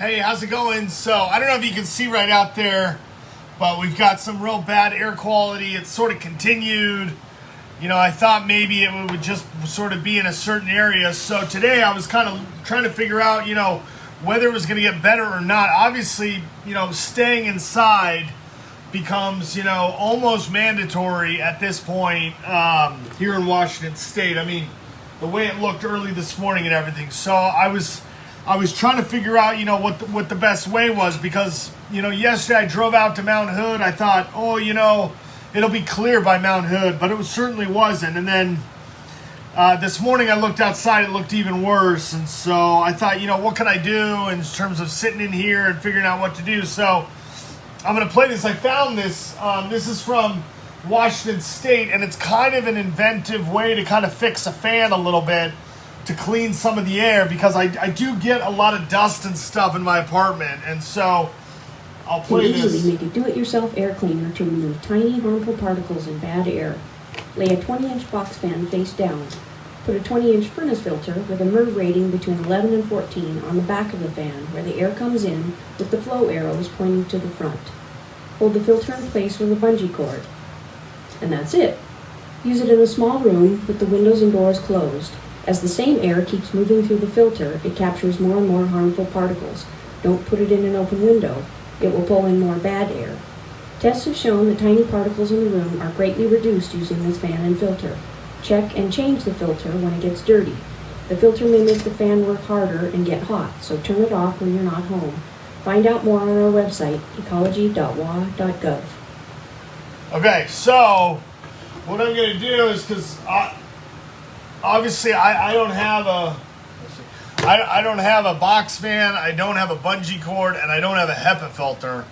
Hey, how's it going? So, I don't know if you can see right out there, but we've got some real bad air quality. It's sort of continued. You know, I thought maybe it would just sort of be in a certain area. So today I was kind of trying to figure out, whether it was going to get better or not. Obviously, staying inside becomes, almost mandatory at this point here in Washington State. I mean, the way it looked early this morning and everything. So I was trying to figure out, what the best way was because, yesterday I drove out to Mount Hood. I thought, it'll be clear by Mount Hood, but it certainly wasn't. And then this morning I looked outside, it looked even worse. And so I thought, what can I do in terms of sitting in here and figuring out what to do? So I'm going to play this. I found this. This is from Washington State, and it's kind of an inventive way to kind of fix a fan a little bit to clean some of the air because I do get a lot of dust and stuff in my apartment. And so I'll play this. Easily make a do-it-yourself air cleaner to remove tiny harmful particles and bad air. Lay a 20-inch box fan face down. Put a 20-inch furnace filter with a MERV rating between 11 and 14 on the back of the fan where the air comes in with the flow arrows pointing to the front. Hold the filter in place with a bungee cord. And that's it. Use it in a small room with the windows and doors closed. As the same air keeps moving through the filter, it captures more and more harmful particles. Don't put it in an open window. It will pull in more bad air. Tests have shown that tiny particles in the room are greatly reduced using this fan and filter. Check and change the filter when it gets dirty. The filter may make the fan work harder and get hot, so turn it off when you're not home. Find out more on our website, ecology.wa.gov. Okay, so what I'm going to do is because obviously I don't have I don't have a box fan, I don't have a bungee cord, and I don't have a HEPA filter.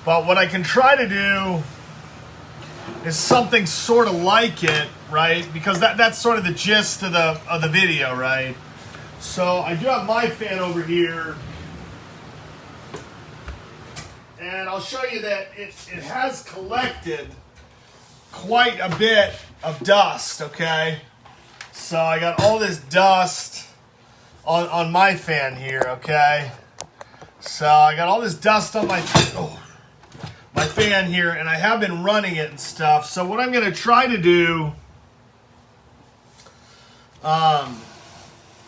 But what I can try to do is something sort of like it, right? Because that's sort of the gist of the video, right? So I do have my fan over here. And I'll show you that it has collected quite a bit of dust, okay? So I got all this dust on my fan here, okay? So I got all this dust on my fan here, and I have been running it and stuff. So what I'm going to try to do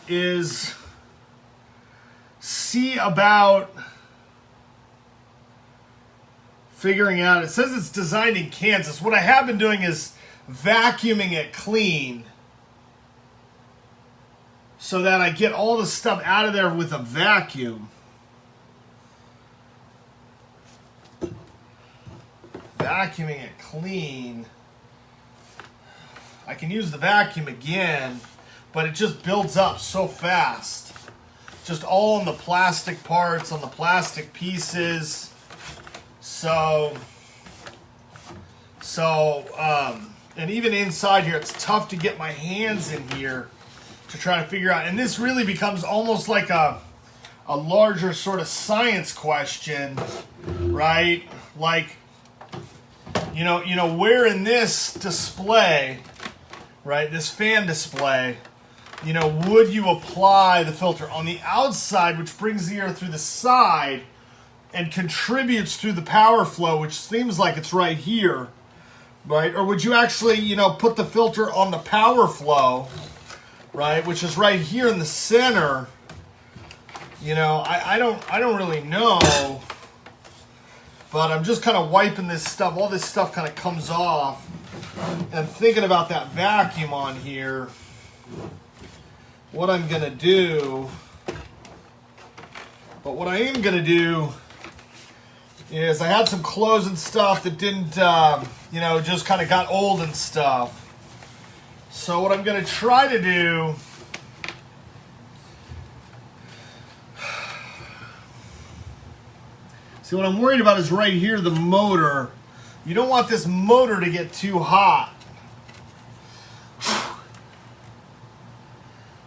is see about figuring out. It says it's designed in Kansas. What I have been doing is vacuuming it clean so that I get all the stuff out of there with a vacuum. Vacuuming it clean. I can use the vacuum again, but it just builds up so fast. Just all on the plastic parts, on the plastic pieces. And even inside here, it's tough to get my hands in here to try to figure out. And this really becomes almost like a larger sort of science question, right? Like, where in this display, right, this fan display, would you apply the filter on the outside, which brings the air through the side and contributes through the power flow, which seems like it's right here, right? Or would you actually, put the filter on the power flow, right, which is right here in the center? I don't really know, but I'm just kind of wiping this stuff. All this stuff kind of comes off, and I'm thinking about that vacuum on here. What I'm gonna do, but what I am gonna do is I had some clothes and stuff that didn't, just kind of got old and stuff. So what I'm going to try to do see, what I'm worried about is right here, the motor. You don't want this motor to get too hot.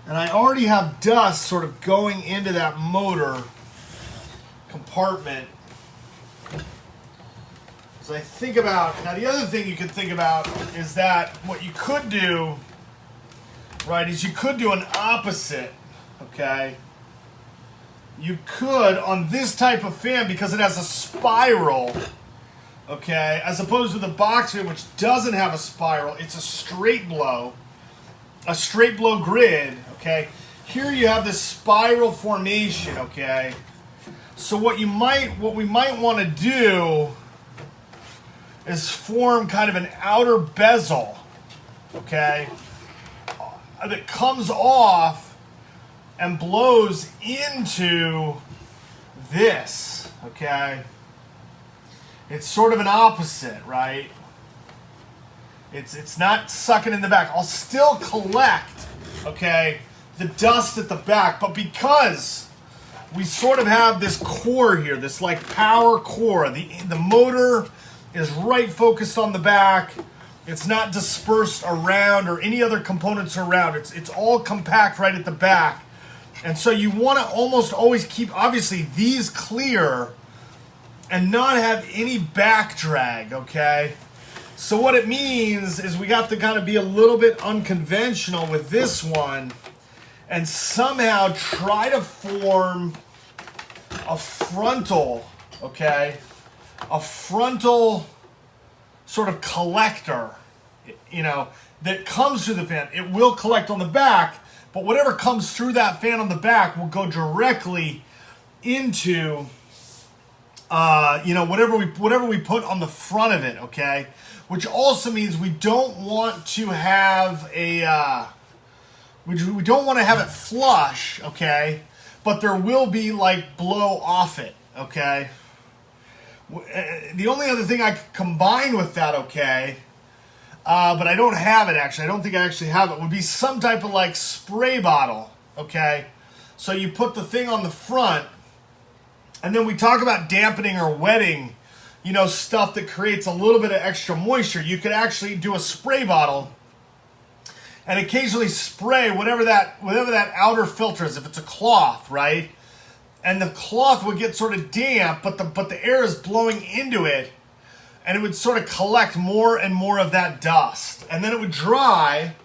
And I already have dust sort of going into that motor compartment. So I think about, now the other thing you could think about is that what you could do, right, is you could do an opposite, okay? you could, on this type of fan, because it has a spiral, okay, as opposed to the box fan, which doesn't have a spiral, it's a straight blow grid, okay. Here you have this spiral formation, okay. So what we might want to do is form kind of an outer bezel, okay, that comes off and blows into this, okay. It's sort of an opposite, right? It's not sucking in the back. I'll still collect, okay, the dust at the back, but because we sort of have this core here, this like power core, the motor is right focused on the back. It's not dispersed around or any other components around. It's all compact right at the back. And so you want to almost always keep, obviously, these clear and not have any back drag, okay? So what it means is we have to kind of be a little bit unconventional with this one and somehow try to form a frontal, okay? A frontal sort of collector, you know, that comes through the fan. It will collect on the back, but whatever comes through that fan on the back will go directly into, you know, whatever we put on the front of it, okay? Which also means we don't want to have we don't want to have it flush, okay? But there will be like blow off it, okay? The only other thing I could combine with that, okay, but I don't have it actually. I don't think I actually have it. Would be some type of like spray bottle, okay? So you put the thing on the front, and then we talk about dampening or wetting, you know, stuff that creates a little bit of extra moisture. You could actually do a spray bottle and occasionally spray whatever that outer filter is, if it's a cloth, right? And the cloth would get sort of damp, but the air is blowing into it, and it would sort of collect more and more of that dust. And then it would dry,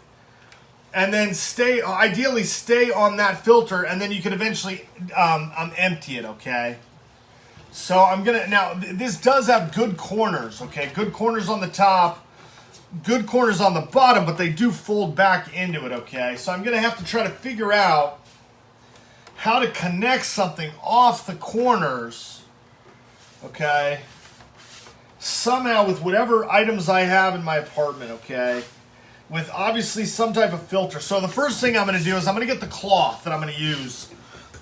and then ideally stay on that filter, and then you could eventually empty it, okay? So now this does have good corners, okay? Good corners on the top, good corners on the bottom, but they do fold back into it, okay? So I'm gonna have to try to figure out how to connect something off the corners, okay? Somehow with whatever items I have in my apartment, okay? With obviously some type of filter. So the first thing I'm gonna do is I'm gonna get the cloth that I'm gonna use.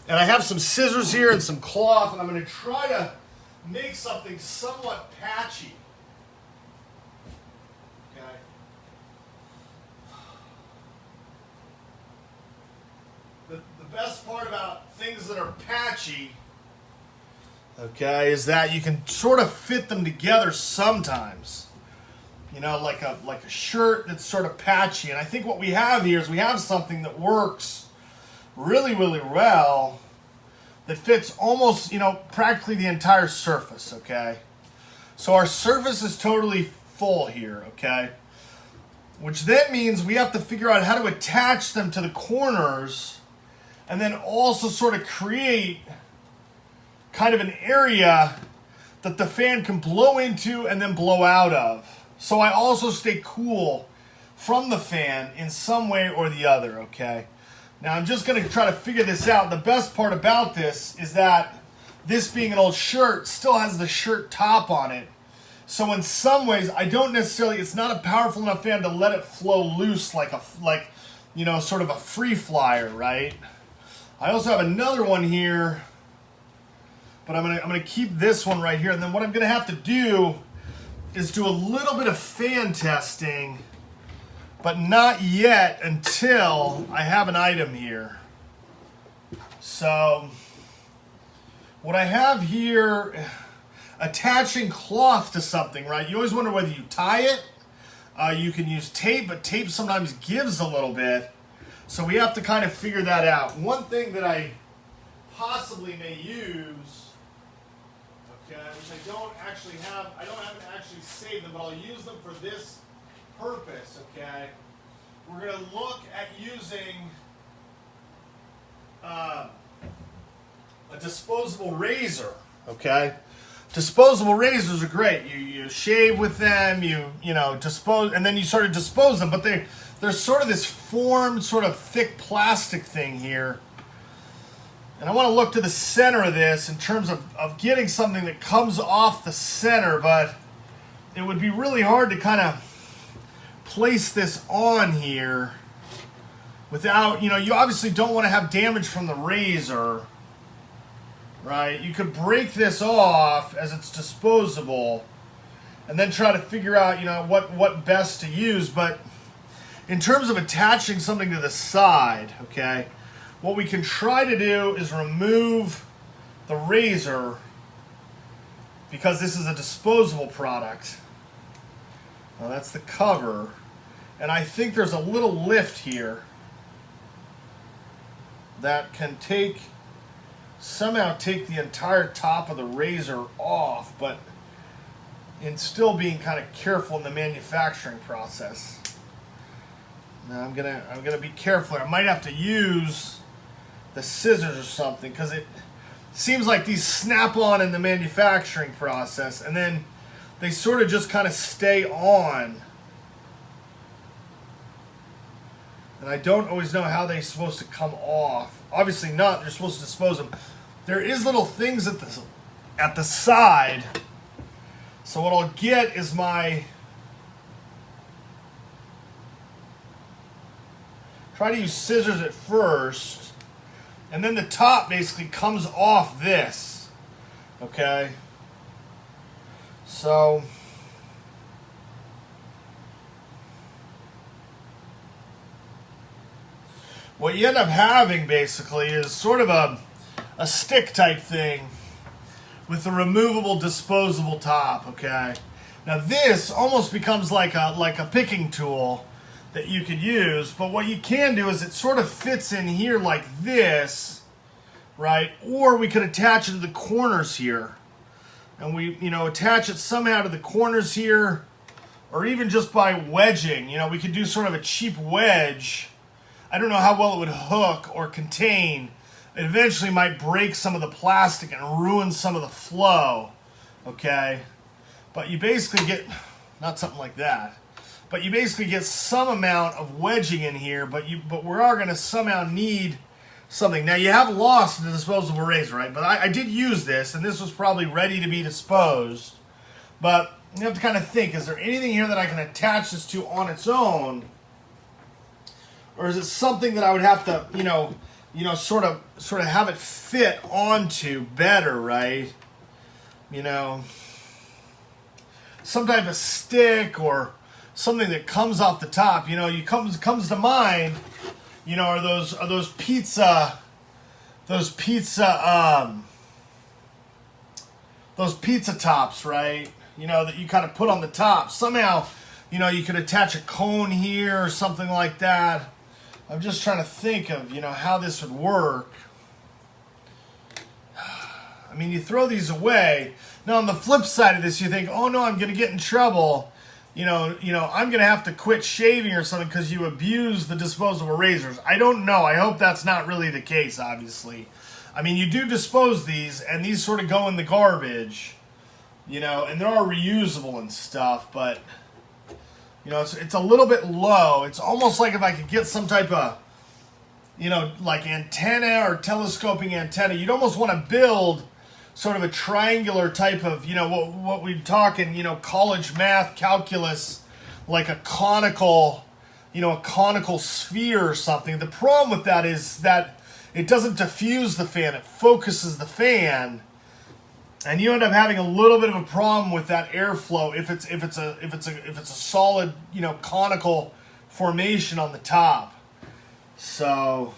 And I have some scissors here and some cloth, and I'm gonna try to make something somewhat patchy. Okay. The best part about things that are patchy, okay, is that you can sort of fit them together sometimes. You know, like a shirt that's sort of patchy. And I think what we have here is we have something that works really, really well, that fits almost, you know, practically the entire surface, okay? So our surface is totally full here, okay? Which then means we have to figure out how to attach them to the corners and then also sort of create kind of an area that the fan can blow into and then blow out of. So I also stay cool from the fan in some way or the other, okay? Now I'm just going to try to figure this out. The best part about this is that this being an old shirt still has the shirt top on it. So in some ways, I don't necessarily, it's not a powerful enough fan to let it flow loose like you know, sort of a free flyer, right? I also have another one here, but I'm gonna keep this one right here. And then what I'm gonna have to do is do a little bit of fan testing, but not yet until I have an item here. So what I have here, attaching cloth to something, right? You always wonder whether you tie it. You can use tape, but tape sometimes gives a little bit. So we have to kind of figure that out. One thing that I possibly may use, okay, which I don't haven't actually saved them, but I'll use them for this purpose, okay? We're gonna look at using a disposable razor, okay? Disposable razors are great. You shave with them, you know, dispose, and then you sort of dispose them, but there's sort of this formed, sort of thick plastic thing here. And I want to look to the center of this in terms of getting something that comes off the center, but it would be really hard to kind of place this on here without, you know, you obviously don't want to have damage from the razor, right? You could break this off as it's disposable and then try to figure out, you know, what best to use. But in terms of attaching something to the side, okay, what we can try to do is remove the razor because this is a disposable product. Well, that's the cover. And I think there's a little lift here that can somehow take the entire top of the razor off, but in still being kind of careful in the manufacturing process. Now I'm gonna be careful. I might have to use the scissors or something because it seems like these snap on in the manufacturing process and then they sort of just kind of stay on. And I don't always know how they're supposed to come off. Obviously not. You're supposed to dispose them. There is little things at the side. So what I'll get is try to use scissors at first. And then the top basically comes off this. Okay? So what you end up having basically is sort of a stick type thing with a removable disposable top, okay? Now this almost becomes like a picking tool that you could use, but what you can do is it sort of fits in here like this, right? Or we could attach it to the corners here. And we, you know, attach it somehow to the corners here, or even just by wedging. You know, we could do sort of a cheap wedge. I don't know how well it would hook or contain. It eventually might break some of the plastic and ruin some of the flow, okay? But you basically get, not something like that, but you basically get some amount of wedging in here, but we are going to somehow need something. Now, you have lost the disposable razor, right? But I did use this, and this was probably ready to be disposed. But you have to kind of think, is there anything here that I can attach this to on its own? Or is it something that I would have to, you know, sort of have it fit onto better, right? You know, some type of stick or something that comes off the top. You know, comes to mind, you know, are those pizza tops, right? You know, that you kind of put on the top. Somehow, you know, you could attach a cone here or something like that. I'm just trying to think of, you know, how this would work. I mean, you throw these away. Now, on the flip side of this, you think, oh no, I'm going to get in trouble. You know, I'm going to have to quit shaving or something because you abuse the disposable razors. I don't know. I hope that's not really the case, obviously. I mean, you do dispose these, and these sort of go in the garbage, you know, and they are reusable and stuff, but, you know, it's a little bit low. It's almost like if I could get some type of, you know, like antenna or telescoping antenna, you'd almost want to build sort of a triangular type of, you know, what we'd talk in, you know, college math, calculus, like a conical, you know, a conical sphere or something. The problem with that is that it doesn't diffuse the fan, it focuses the fan, and you end up having a little bit of a problem with that airflow if it's a solid, you know, conical formation on the top. So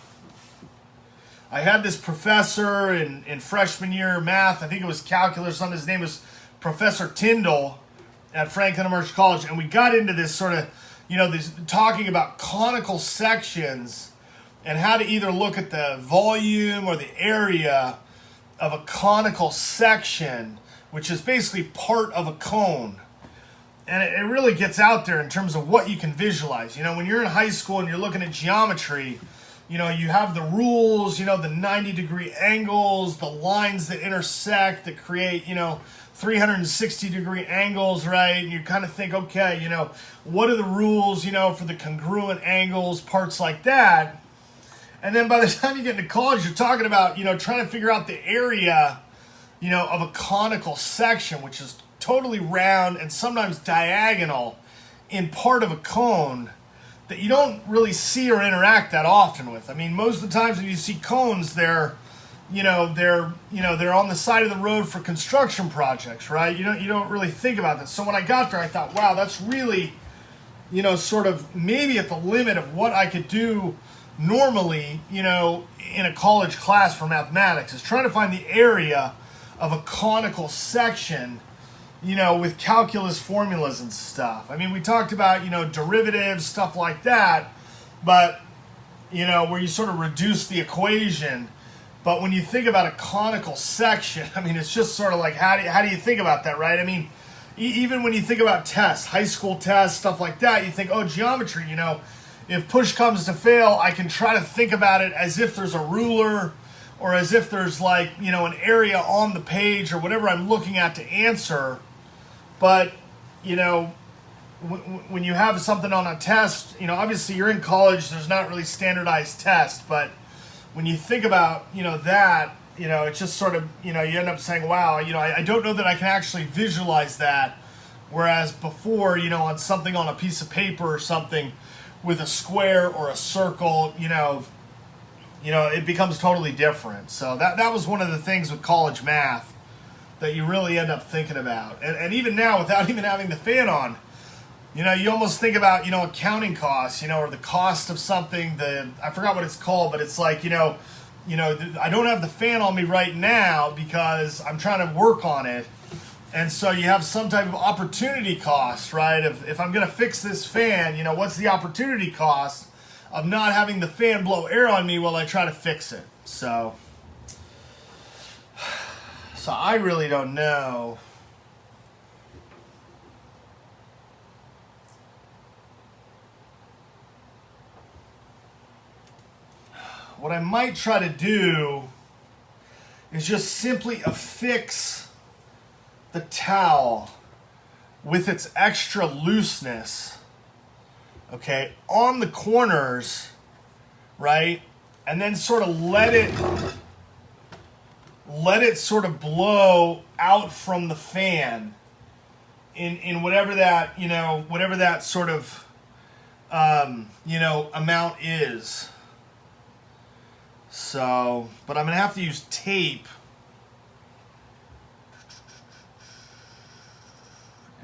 I had this professor in freshman year math, I think it was calculus, something. His name was Professor Tyndall at Franklin Emerge College, and we got into this sort of, you know, this talking about conical sections and how to either look at the volume or the area of a conical section, which is basically part of a cone. And it really gets out there in terms of what you can visualize. You know, when you're in high school and you're looking at geometry, you have the rules, the 90-degree angles, the lines that intersect that create, 360-degree angles, right? And you kind of think, okay, what are the rules, for the congruent angles, parts like that. And then by the time you get into college, you're talking about, trying to figure out the area, of a conical section, which is totally round and sometimes diagonal in part of a cone that you don't really see or interact that often with. I mean, most of the times when you see cones, they're on the side of the road for construction projects, right? You don't really think about this. So when I got there, I thought, wow, that's really, sort of maybe at the limit of what I could do normally, in a college class for mathematics, is trying to find the area of a conical section, with calculus formulas and stuff. I mean, we talked about, derivatives, stuff like that, but, where you sort of reduce the equation. But when you think about a conical section, I mean, it's just sort of like, how do you think about that, right? I mean, even when you think about tests, high school tests, stuff like that, you think, oh, geometry, if push comes to fail, I can try to think about it as if there's a ruler or as if there's like, an area on the page or whatever I'm looking at to answer. But, when you have something on a test, obviously you're in college, there's not really standardized tests, but when you think about, that, it's just sort of, you end up saying, wow, I don't know that I can actually visualize that. Whereas before, on something on a piece of paper or something with a square or a circle, it becomes totally different. So that was one of the things with college math that you really end up thinking about. And even now, without even having the fan on, you almost think about, accounting costs, or the cost of something, I forgot what it's called, but it's like, I don't have the fan on me right now because I'm trying to work on it. And so you have some type of opportunity cost, right? If I'm going to fix this fan, what's the opportunity cost of not having the fan blow air on me while I try to fix it? So I really don't know. What I might try to do is just simply affix the towel with its extra looseness, okay, on the corners, right? And then sort of let it sort of blow out from the fan in whatever that, whatever that sort of, amount is. So, but I'm going to have to use tape.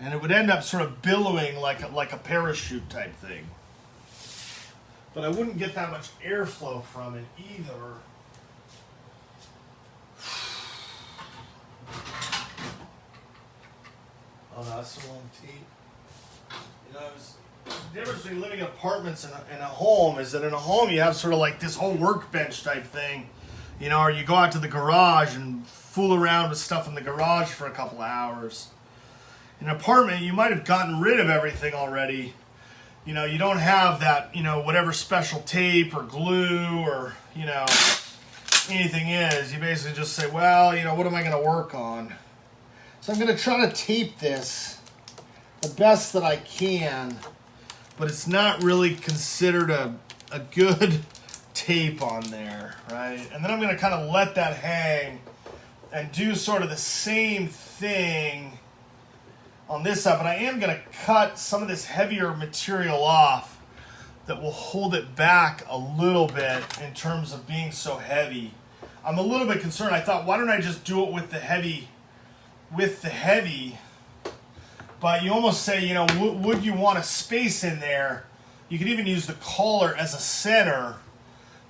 And it would end up sort of billowing like a parachute type thing. But I wouldn't get that much airflow from it either. Oh, no, that's the wrong tape. The difference between living in apartments and a home is that in a home you have sort of like this whole workbench type thing, or you go out to the garage and fool around with stuff in the garage for a couple of hours. In an apartment, you might have gotten rid of everything already. You don't have that, whatever special tape or glue or, anything is. You basically just say, well, what am I going to work on? So I'm going to try to tape this the best that I can, but it's not really considered a good tape on there, right? And then I'm going to kind of let that hang and do sort of the same thing on this side, but I am going to cut some of this heavier material off that will hold it back a little bit in terms of being so heavy. I'm a little bit concerned. I thought, why don't I just do it with the heavy, but you almost say, would you want a space in there? You could even use the collar as a center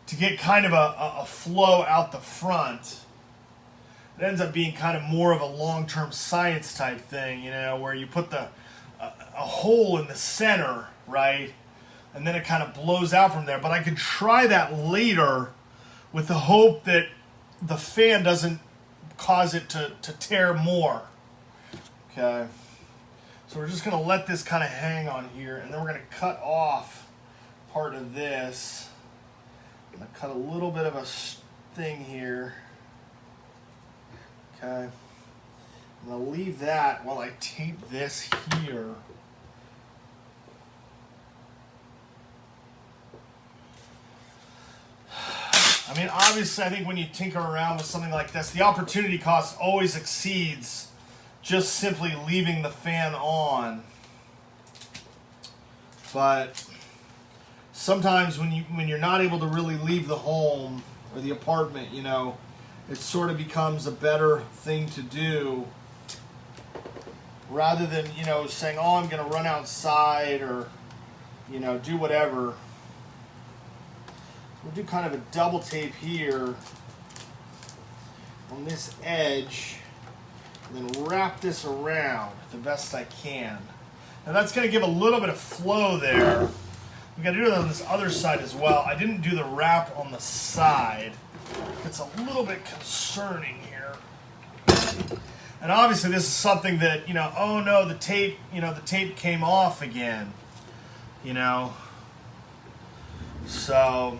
to get kind of a flow out the front. It ends up being kind of more of a long-term science type thing, where you put a hole in the center, right? And then it kind of blows out from there. But I could try that later with the hope that the fan doesn't cause it to tear more. Okay. So we're just going to let this kind of hang on here, and then we're going to cut off part of this. I'm gonna cut a little bit of a thing here. Okay. I'm gonna leave that while I tape this here. I mean, obviously, I think when you tinker around with something like this, the opportunity cost always exceeds just simply leaving the fan on. But sometimes when you're not able to really leave the home or the apartment, you know, it sort of becomes a better thing to do rather than, you know, saying, oh, I'm going to run outside or, you know, do whatever. We'll do kind of a double tape here on this edge and then wrap this around the best I can. Now that's going to give a little bit of flow there. We got to do it on this other side as well. I didn't do the wrap on the side. It's a little bit concerning here. And obviously this is something that, you know, oh no, the tape came off again, you know. So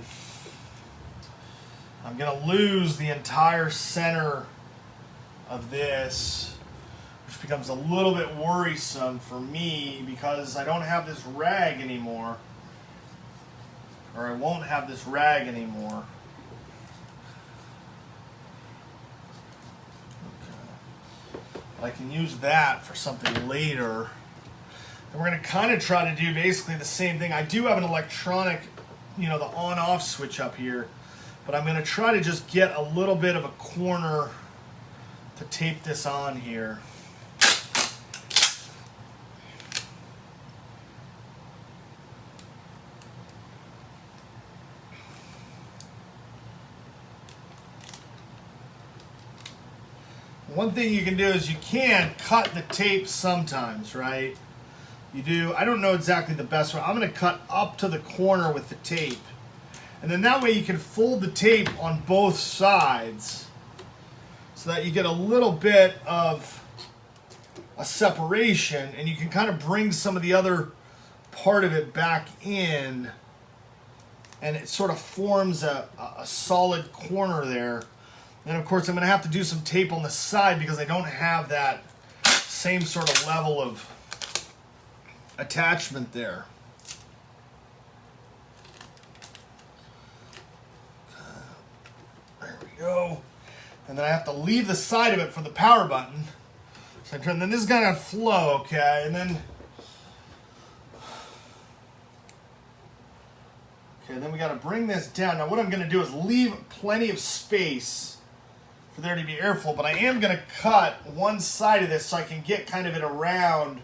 I'm going to lose the entire center of this, which becomes a little bit worrisome for me because I don't have this rag anymore. Or I won't have this rag anymore. Okay. But I can use that for something later. And we're going to kind of try to do basically the same thing. I do have an electronic, you know, the on-off switch up here. But I'm going to try to just get a little bit of a corner to tape this on here. One thing you can do is you can cut the tape sometimes, right? You do. I don't know exactly the best way. I'm going to cut up to the corner with the tape. And then that way you can fold the tape on both sides so that you get a little bit of a separation and you can kind of bring some of the other part of it back in and it sort of forms a solid corner there. And of course I'm going to have to do some tape on the side because I don't have that same sort of level of attachment there. There we go. And then I have to leave the side of it for the power button. So I turn, then this is going to flow, okay? And then, okay, then we got to bring this down. Now what I'm going to do is leave plenty of space for there to be airflow, but I am going to cut one side of this so I can get kind of it around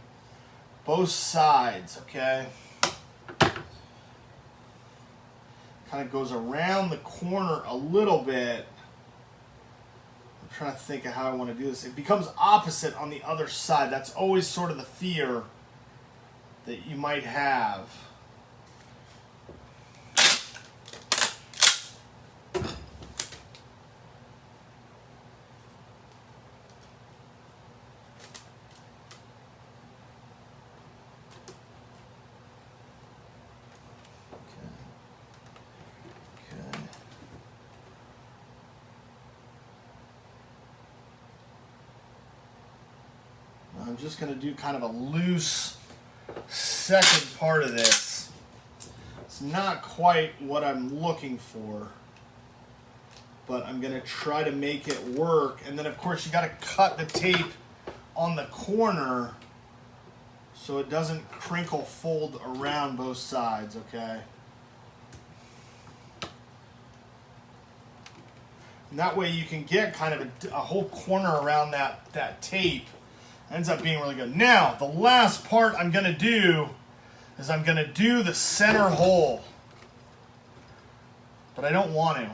both sides, okay? Kind of goes around the corner a little bit. I'm trying to think of how I want to do this. It becomes opposite on the other side. That's always sort of the fear that you might have. I'm just going to do kind of a loose second part of this. It's not quite what I'm looking for, but I'm going to try to make it work. And then of course you got to cut the tape on the corner so it doesn't crinkle fold around both sides, okay? And that way you can get kind of a whole corner around that tape. Ends up being really good. Now, the last part I'm going to do is I'm going to do the center hole. But I don't want to.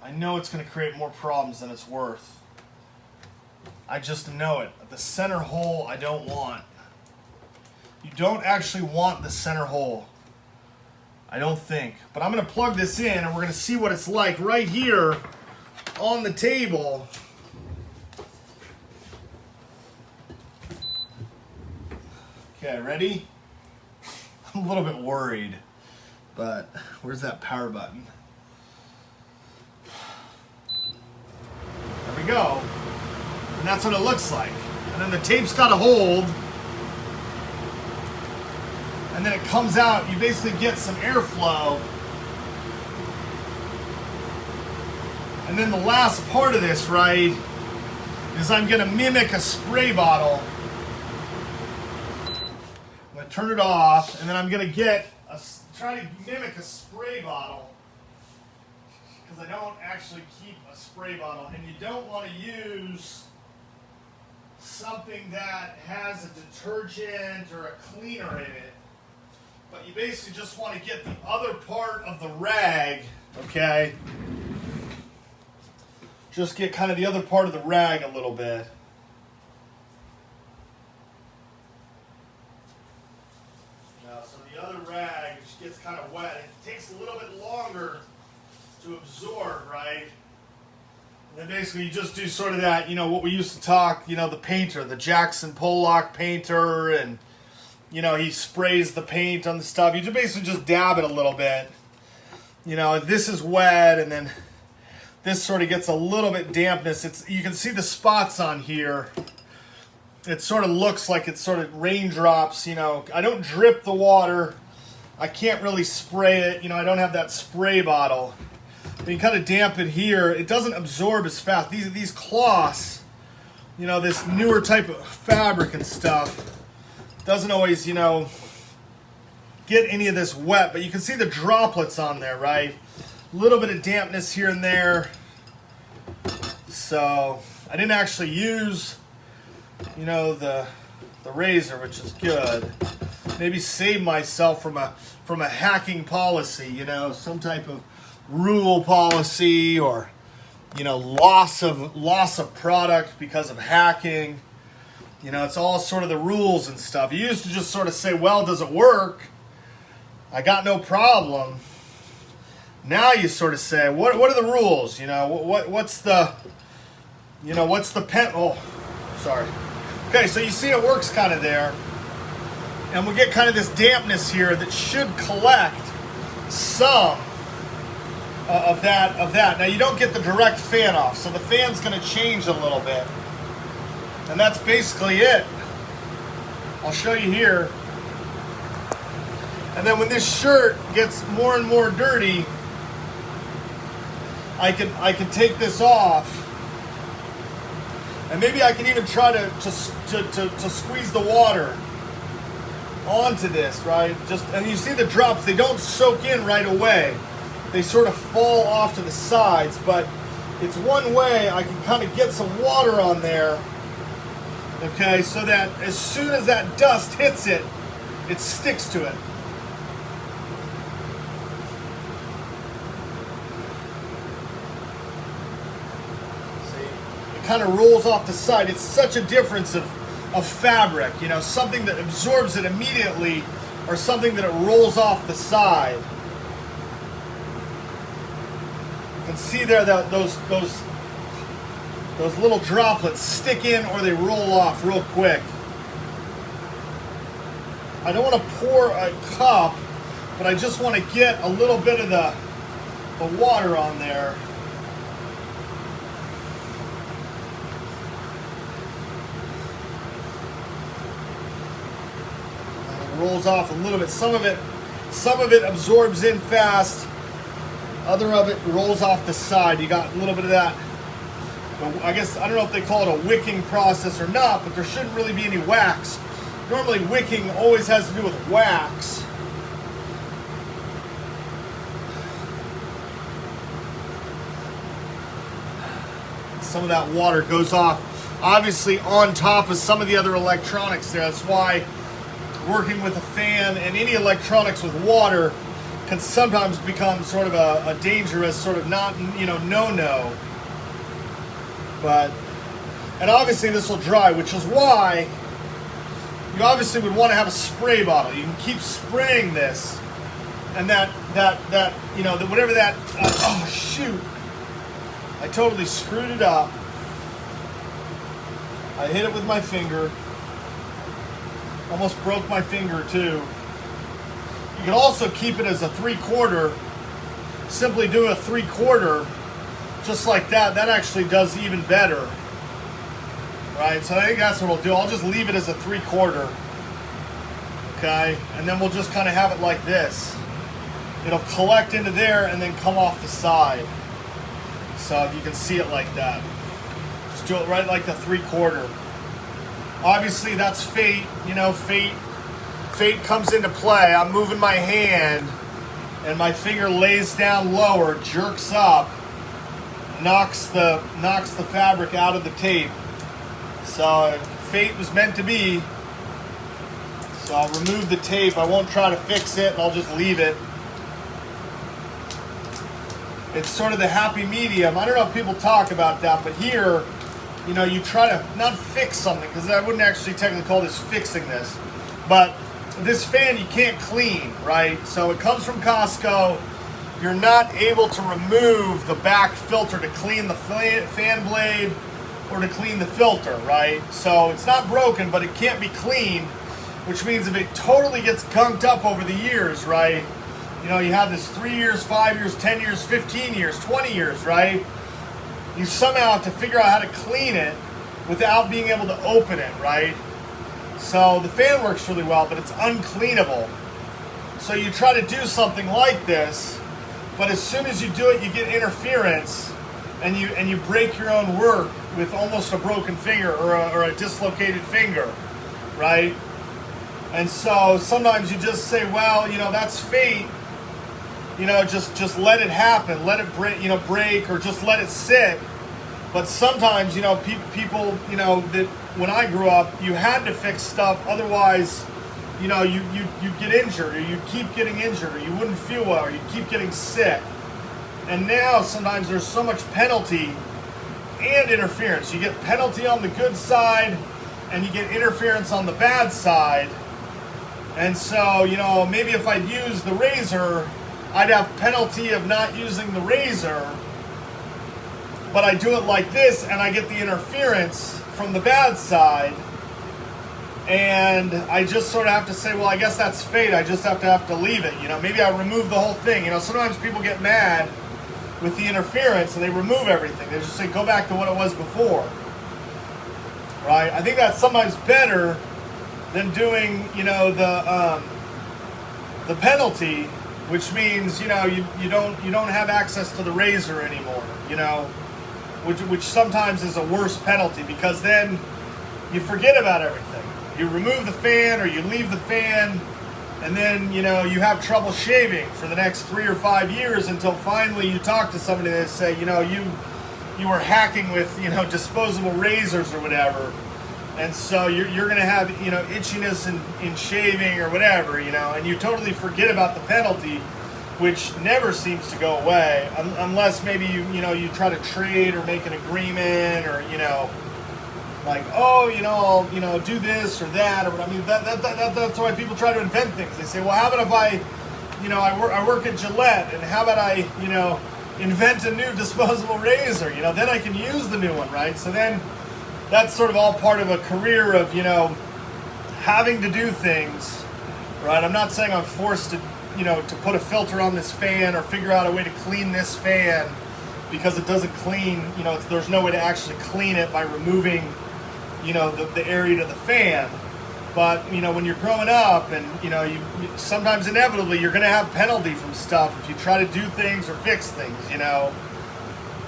I know it's going to create more problems than it's worth. I just know it. The center hole I don't want. You don't actually want the center hole. I don't think. But I'm going to plug this in and we're going to see what it's like right here on the table. Okay, ready? I'm a little bit worried, but where's that power button? go. And that's what it looks like. And then the tape's got a hold. And then it comes out, you basically get some airflow. And then the last part of this, right, is I'm gonna mimic a spray bottle. I'm gonna turn it off, and then I'm gonna try to mimic a spray bottle, because I don't actually keep a spray bottle, and you don't want to use something that has a detergent or a cleaner in it, but you basically just want to get the other part of the rag, okay? Just get kind of the other part of the rag a little bit. So the other rag gets kind of wet. It takes a little bit longer to absorb, right? And then basically you just do sort of that, what we used to talk, the painter, the Jackson Pollock painter, and, he sprays the paint on the stuff. You basically just dab it a little bit. This is wet, and then this sort of gets a little bit dampness. You can see the spots on here. It sort of looks like it's sort of raindrops, I don't drip the water. I can't really spray it. I don't have that spray bottle. You kind of dampen here. It doesn't absorb as fast. These cloths, this newer type of fabric and stuff, doesn't always, get any of this wet. But you can see the droplets on there, right? A little bit of dampness here and there. So I didn't actually use, the razor, which is good. Maybe save myself from a hacking policy, some type of rule policy, or loss of product because of hacking. It's all sort of the rules and stuff. You used to just sort of say, well, does it work? I got no problem. Now you sort of say, what are the rules? What's the pen? Oh, sorry. Okay, so you see it works kind of there. And we get kind of this dampness here that should collect some of that. Now you don't get the direct fan off, so the fan's going to change a little bit. And that's basically it. I'll show you here. And then when this shirt gets more and more dirty, I can take this off. And maybe I can even try to squeeze the water onto this, right? And you see the drops, they don't soak in right away. They sort of fall off to the sides, but it's one way I can kind of get some water on there, okay, so that as soon as that dust hits it, it sticks to it. Kind of rolls off the side. It's such a difference of fabric, something that absorbs it immediately, or something that it rolls off the side. You can see there that those little droplets stick in, or they roll off real quick. I don't want to pour a cup, but I just want to get a little bit of the water on there. Rolls off a little bit. Some of it absorbs in fast. Other of it rolls off the side. You got a little bit of that. I guess I don't know if they call it a wicking process or not, but there shouldn't really be any wax. Normally wicking always has to do with wax. Some of that water goes off, obviously, on top of some of the other electronics there. That's why working with a fan and any electronics with water can sometimes become sort of a dangerous sort of no-no. And obviously this will dry, which is why you obviously would want to have a spray bottle. You can keep spraying this, and whatever that, oh shoot, I totally screwed it up. I hit it with my finger. Almost broke my finger too. You can also keep it as a 3/4. Simply do a 3/4, just like that, that actually does even better. Right, so I think that's what we'll do. I'll just leave it as a 3/4. Okay, and then we'll just kind of have it like this. It'll collect into there and then come off the side. So if you can see it like that. Just do it right like the 3/4. Obviously that's fate, you know, fate comes into play. I'm moving my hand and my finger lays down lower, jerks up, knocks the fabric out of the tape. So fate was meant to be. So I'll remove the tape. I won't try to fix it, and I'll just leave it. It's sort of the happy medium. I don't know if people talk about that, but here, you know, you try to not fix something, because I wouldn't actually technically call this fixing this, but this fan you can't clean, right? So it comes from Costco. You're not able to remove the back filter to clean the fan blade or to clean the filter, right? So it's not broken, but it can't be cleaned, which means if it totally gets gunked up over the years, right? You know, you have this 3 years, 5 years, 10 years, 15 years, 20 years, right? You somehow have to figure out how to clean it without being able to open it, right? So the fan works really well, but it's uncleanable. So you try to do something like this, but as soon as you do it, you get interference, and you break your own work with almost a broken finger or a dislocated finger, right? And so sometimes you just say, well, you know, that's fate. You know, just let it happen, let it break, or just let it sit. But sometimes, you know, people, you know, that when I grew up, you had to fix stuff, otherwise, you know, you'd get injured, or you'd keep getting injured, or you wouldn't feel well, or you'd keep getting sick. And now sometimes there's so much penalty and interference. You get penalty on the good side, and you get interference on the bad side. And so, you know, maybe if I'd used the razor, I'd have penalty of not using the razor, but I do it like this and I get the interference from the bad side, and I just sort of have to say, well, I guess that's fate. I just have to leave it. You know, maybe I remove the whole thing. You know, sometimes people get mad with the interference and they remove everything. They just say, go back to what it was before, right? I think that's sometimes better than doing, you know, the penalty, which means, you know, you don't have access to the razor anymore, you know, which sometimes is a worse penalty, because then you forget about everything. You remove the fan or you leave the fan, and then, you know, you have trouble shaving for the next 3 or 5 years until finally you talk to somebody and they say, you know, you were hacking with, you know, disposable razors or whatever. And so you're going to have, you know, itchiness in shaving or whatever, you know, and you totally forget about the penalty, which never seems to go away unless maybe you try to trade or make an agreement, or, you know, like, oh, you know, I'll, you know, do this or that, or I mean, that's why people try to invent things. They say, well, how about if I, you know, I work at Gillette, and how about I, you know, invent a new disposable razor, you know, then I can use the new one, right? So then that's sort of all part of a career of, you know, having to do things, right? I'm not saying I'm forced to, you know, to put a filter on this fan or figure out a way to clean this fan because it doesn't clean, you know, there's no way to actually clean it by removing, you know, the area to the fan. But, you know, when you're growing up and, you know, you sometimes inevitably you're going to have penalty from stuff if you try to do things or fix things, you know.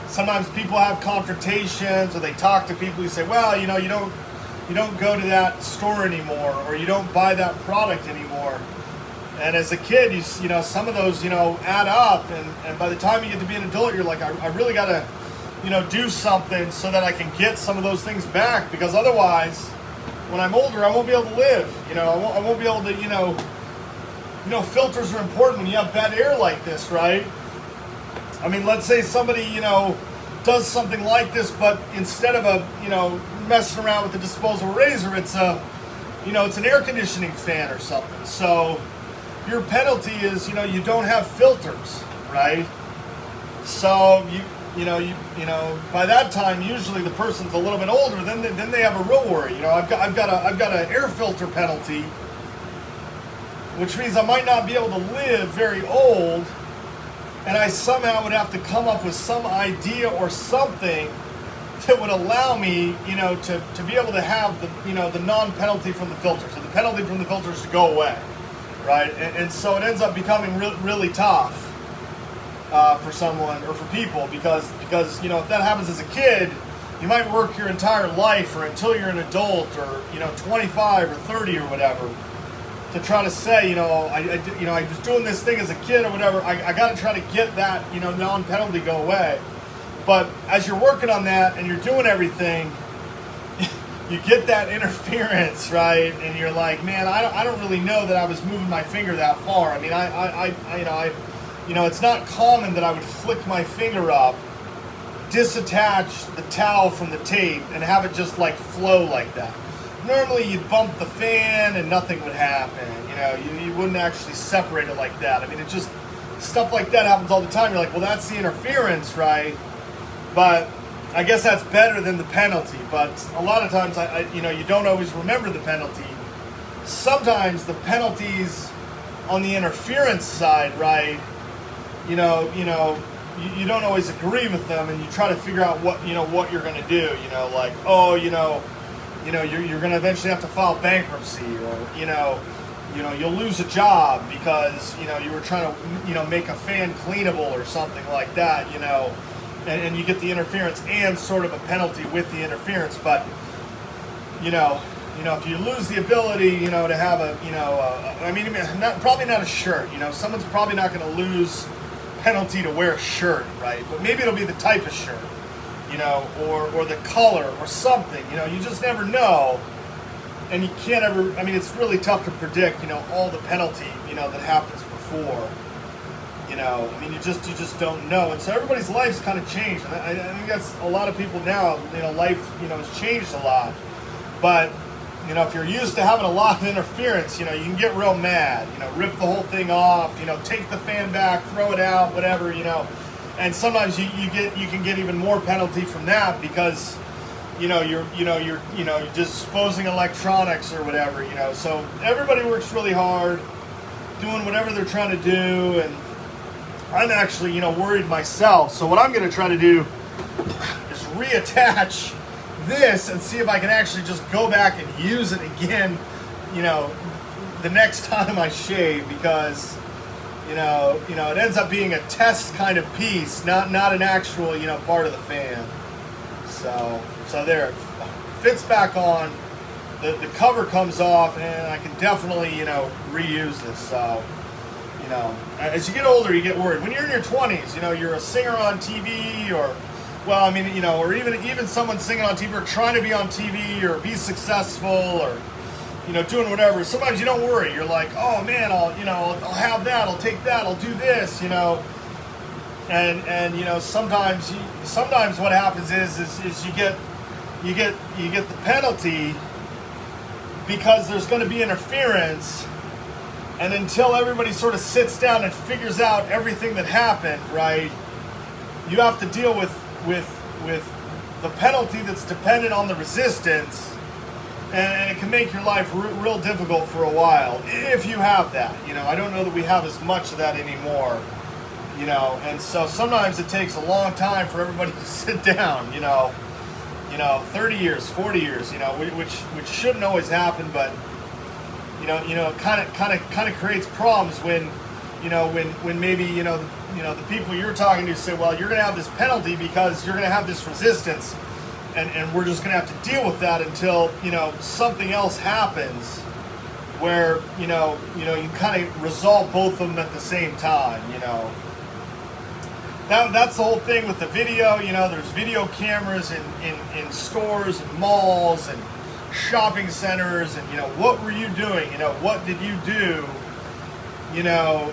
Sometimes people have confrontations, or they talk to people who say, well, you know, you don't go to that store anymore, or you don't buy that product anymore. And as a kid, you know, some of those, you know, add up, and by the time you get to be an adult, you're like, I really got to, you know, do something so that I can get some of those things back, because otherwise, when I'm older, I won't be able to live. You know, I won't be able to, you know, filters are important when you have bad air like this, right? I mean, let's say somebody, you know, does something like this, but instead of a, you know, messing around with the disposable razor, it's a, you know, it's an air conditioning fan or something. So your penalty is, you know, you don't have filters, right? So you know, by that time, usually the person's a little bit older. Then they have a real worry. You know, I've got an air filter penalty, which means I might not be able to live very old and I somehow would have to come up with some idea or something that would allow me, to be able to have the non-penalty from the filter. So the penalty from the filters to go away, right? And so it ends up becoming really tough for someone or for people because if that happens as a kid, you might work your entire life or until you're an adult or 25 or 30 or whatever to try to say, I was doing this thing as a kid or whatever. I got to try to get that non-penalty go away. But as you're working on that and you're doing everything, you get that interference, right? And you're like, man, I don't really know that I was moving my finger that far. I mean, it's not common that I would flick my finger up, disattach the towel from the tape, and have it just like flow like that. Normally you'd bump the fan and nothing would happen. You wouldn't actually separate it like that. I mean, stuff like that happens all the time. You're like, well, that's the interference, right? But I guess that's better than the penalty. But a lot of times, you don't always remember the penalty. Sometimes the penalties on the interference side, right? You don't always agree with them, and you try to figure out what you're going to do. Like, oh, you're going to eventually have to file bankruptcy, or you'll lose a job because you were trying to make a fan cleanable or something like that. And you get the interference and sort of a penalty with the interference. But if you lose the ability, to have probably not a shirt. Someone's probably not going to lose penalty to wear a shirt, right? But maybe it'll be the type of shirt, or the color or something. You just never know, and you can't ever. I mean, it's really tough to predict, all the penalty, that happens before. I mean, you just don't know, and so everybody's life's kind of changed. I think that's a lot of people now. Life, has changed a lot. But if you're used to having a lot of interference, you can get real mad. Rip the whole thing off. Take the fan back, throw it out, whatever. And sometimes you can get even more penalty from that because you're disposing electronics or whatever. So everybody works really hard, doing whatever they're trying to do, and I'm actually, worried myself. So what I'm going to try to do is reattach this and see if I can actually just go back and use it again, the next time I shave, because, it ends up being a test kind of piece, not an actual, part of the fan. So there, it fits back on. The cover comes off, and I can definitely, reuse this. So. As you get older, you get worried. When you're in your 20s, you're a singer on TV, or even someone singing on TV or trying to be on TV or be successful or, doing whatever. Sometimes you don't worry. You're like, oh man, I'll have that, I'll take that, I'll do this, and sometimes what happens is you get the penalty because there's going to be interference. And until everybody sort of sits down and figures out everything that happened, right, you have to deal with the penalty that's dependent on the resistance, and it can make your life real difficult for a while if you have that. I don't know that we have as much of that anymore. And so sometimes it takes a long time for everybody to sit down. 30 years, 40 years, which shouldn't always happen, but. Kind of creates problems when maybe the people you're talking to say, well, you're going to have this penalty because you're going to have this resistance, and we're just going to have to deal with that until something else happens, where you kind of resolve both of them at the same time. That's the whole thing with the video. There's video cameras in stores and malls and shopping centers, and what were you doing? What did you do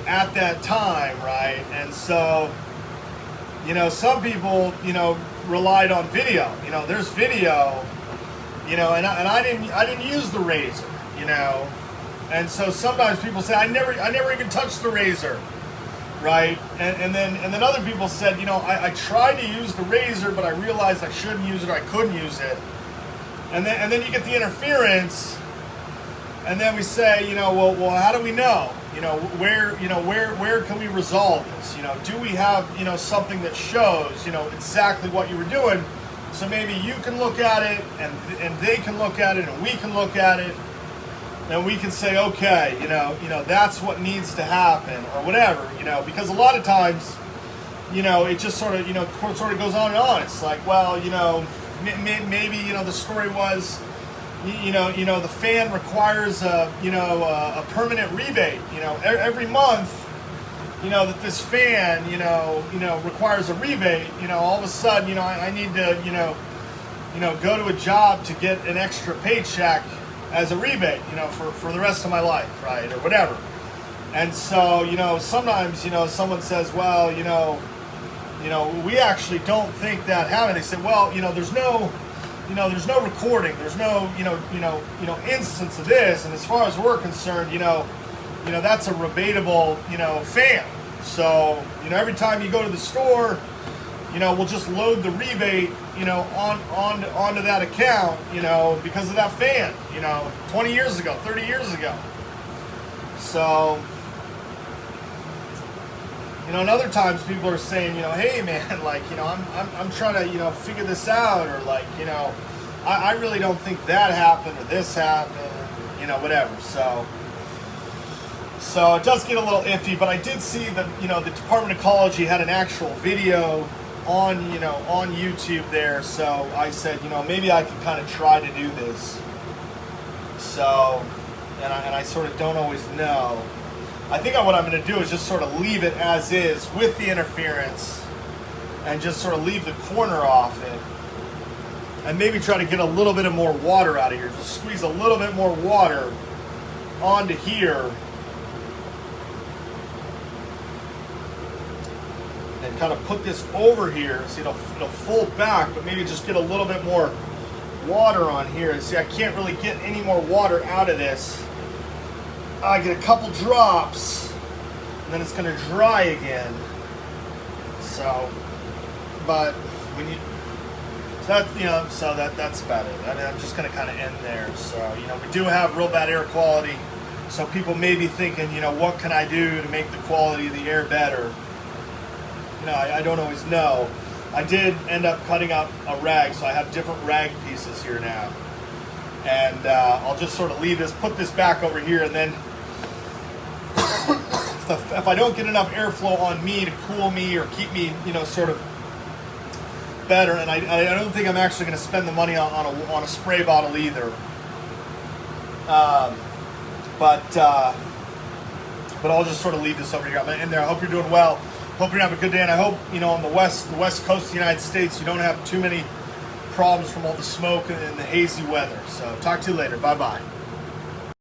at that time, right? And so some people relied on video. There's video, and I didn't use the razor, and so sometimes people say I never even touched the razor, right? And then other people said, I tried to use the razor, but I realized I shouldn't use it, or I couldn't use it. And then you get the interference, and then we say, well, how do we know? where can we resolve this? Do we have, something that shows, exactly what you were doing? So maybe you can look at it, and they can look at it, and we can look at it, and we can say, okay, that's what needs to happen, or whatever, because a lot of times, it just sort of goes on and on. It's like, well, maybe, the story was, the fan requires a permanent rebate, every month, that this fan, requires a rebate, all of a sudden, I need to, go to a job to get an extra paycheck as a rebate, for the rest of my life, right, or whatever. And so, sometimes, someone says, well, we actually don't think that happened. They say, well, there's no recording, there's no, instance of this, and as far as we're concerned, that's a rebatable, fan. So, every time you go to the store, we'll just load the rebate, onto that account, because of that fan, 20 years ago, 30 years ago. So, and other times people are saying, hey man, like, I'm trying to, figure this out, or like, I really don't think that happened, or this happened, whatever. So it does get a little iffy, but I did see that, the Department of Ecology had an actual video on, on YouTube there. So I said, maybe I can kind of try to do this. So, and I sort of don't always know. I think what I'm going to do is just sort of leave it as is with the interference, and just sort of leave the corner off it, and maybe try to get a little bit of more water out of here. Just squeeze a little bit more water onto here, and kind of put this over here so it'll fold back, but maybe just get a little bit more water on here. And see, I can't really get any more water out of this. I get a couple drops, and then it's going to dry again. So, but when you, so that's about it. I mean, I'm just going to kind of end there. So, we do have real bad air quality. So people may be thinking, what can I do to make the quality of the air better? I don't always know. I did end up cutting up a rag, so I have different rag pieces here now. And I'll just sort of leave this, put this back over here, and then if I don't get enough airflow on me to cool me or keep me, sort of better, and I don't think I'm actually going to spend the money on a spray bottle either. But I'll just sort of leave this over here. I'm going to end there. I hope you're doing well. Hope you're having a good day, and I hope, on the west coast of the United States, you don't have too many problems from all the smoke and the hazy weather. So talk to you later. Bye-bye.